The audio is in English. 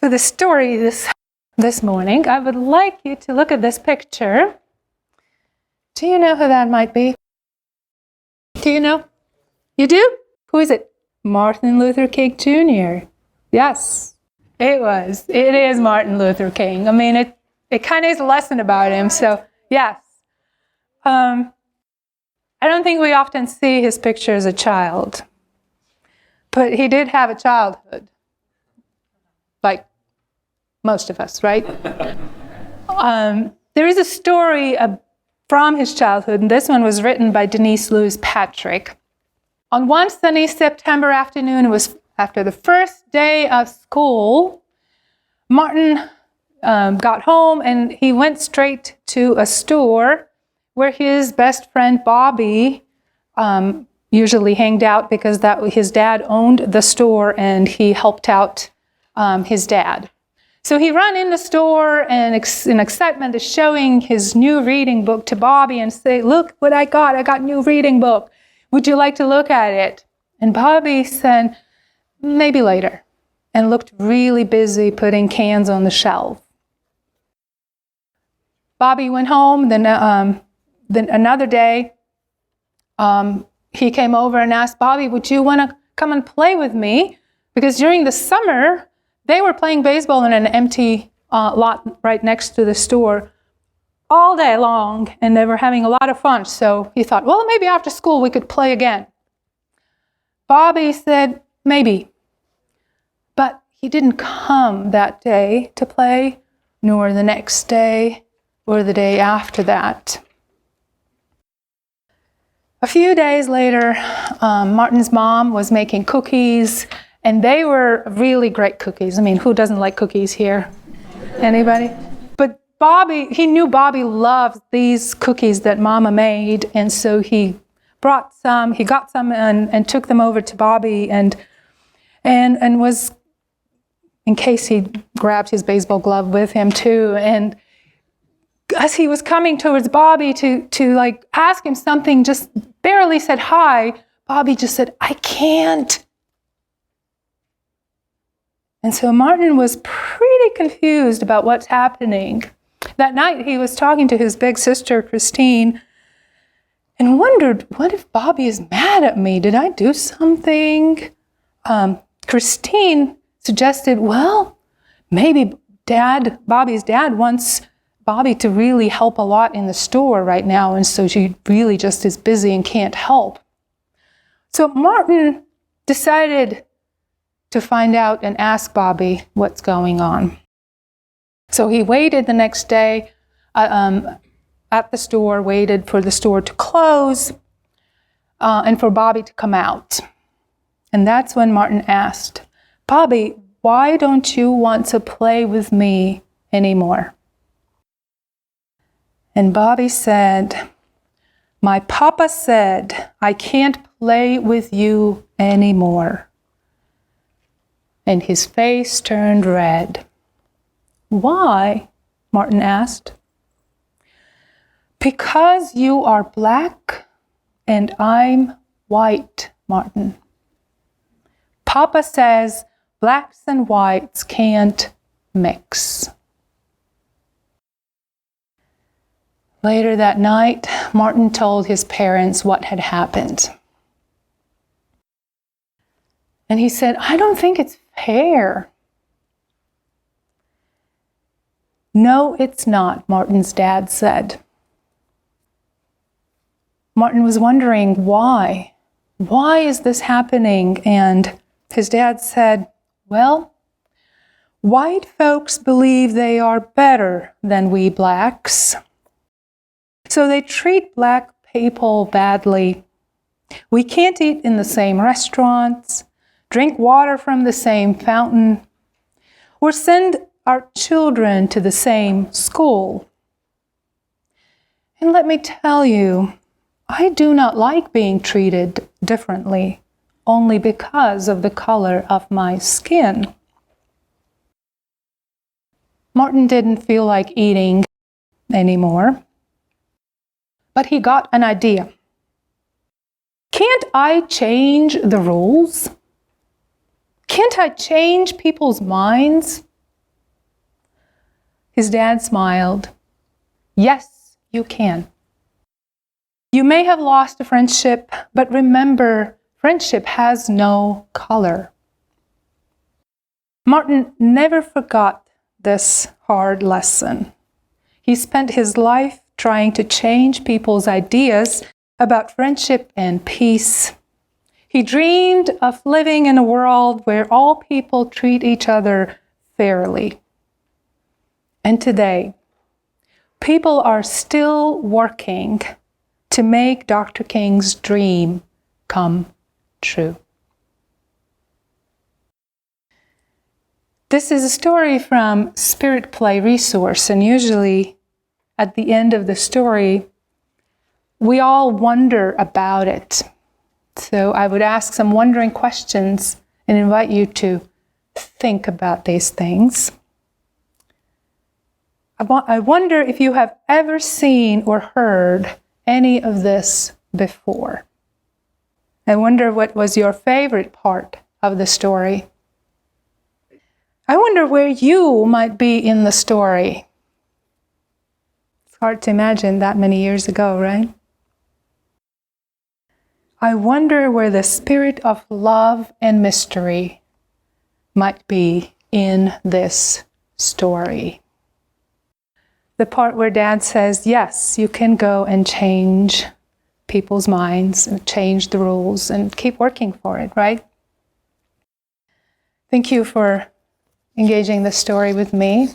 for the story this morning, I would like you to look at this picture. Do you know who that might be? Do you know? You do? Who is it? Martin Luther King Jr. Yes, it is Martin Luther King. I mean, it kind of is a lesson about him, so yes. I don't think we often see his picture as a child, but he did have a childhood, like most of us, right? There is a story from his childhood, and this one was written by Denise Lewis Patrick. On one sunny September afternoon, it was after the first day of school, Martin got home and he went straight to a store where his best friend Bobby usually hanged out because his dad owned the store and he helped out his dad. So he ran in the store and in excitement is showing his new reading book to Bobby and say, "Look what I got a new reading book. Would you like to look at it?" And Bobby said, "Maybe later," and looked really busy putting cans on the shelf. Bobby went home, then another day, he came over and asked Bobby, "Would you want to come and play with me?" Because during the summer, they were playing baseball in an empty lot right next to the store all day long, and they were having a lot of fun. So he thought, well, maybe after school we could play again. Bobby said, maybe. But he didn't come that day to play, nor the next day or the day after that. A few days later, Martin's mom was making cookies, and they were really great cookies. I mean, who doesn't like cookies here? Anybody? But he knew Bobby loved these cookies that Mama made, and so he got some and took them over to Bobby and was, in case he grabbed his baseball glove with him too, and as he was coming towards Bobby to like ask him something, just barely said hi, Bobby just said, "I can't." And so Martin was pretty confused about what's happening. That night he was talking to his big sister, Christine, and wondered, what if Bobby is mad at me? Did I do something? Christine suggested, well, maybe Bobby's dad wants Bobby to really help a lot in the store right now, and so she really just is busy and can't help. So Martin decided to find out and ask Bobby what's going on. So he waited the next day at the store, waited for the store to close and for Bobby to come out. And that's when Martin asked, "Bobby, why don't you want to play with me anymore?" And Bobby said, "My papa said I can't play with you anymore." And his face turned red. "Why?" Martin asked. "Because you are black and I'm white, Martin. Papa says blacks and whites can't mix." Later that night, Martin told his parents what had happened. And he said, "I don't think it's fair." "No, it's not," Martin's dad said. Martin was wondering why. Why is this happening? And his dad said, "Well, white folks believe they are better than we blacks. So they treat black people badly. We can't eat in the same restaurants, drink water from the same fountain, or send our children to the same school. And let me tell you, I do not like being treated differently only because of the color of my skin." Martin didn't feel like eating anymore, but he got an idea. Can't I change the rules? Can't I change people's minds? His dad smiled. Yes, you can. You may have lost a friendship, but remember, friendship has no color. Martin never forgot this hard lesson. He spent his life trying to change people's ideas about friendship and peace. He dreamed of living in a world where all people treat each other fairly. And today, people are still working to make Dr. King's dream come true. This is a story from Spirit Play Resource, and usually at the end of the story, we all wonder about it. So I would ask some wondering questions and invite you to think about these things. I wonder if you have ever seen or heard any of this before. I wonder what was your favorite part of the story. I wonder where you might be in the story. It's hard to imagine that many years ago, right? I wonder where the spirit of love and mystery might be in this story. The part where Dad says, yes, you can go and change people's minds and change the rules and keep working for it, right? Thank you for engaging the story with me.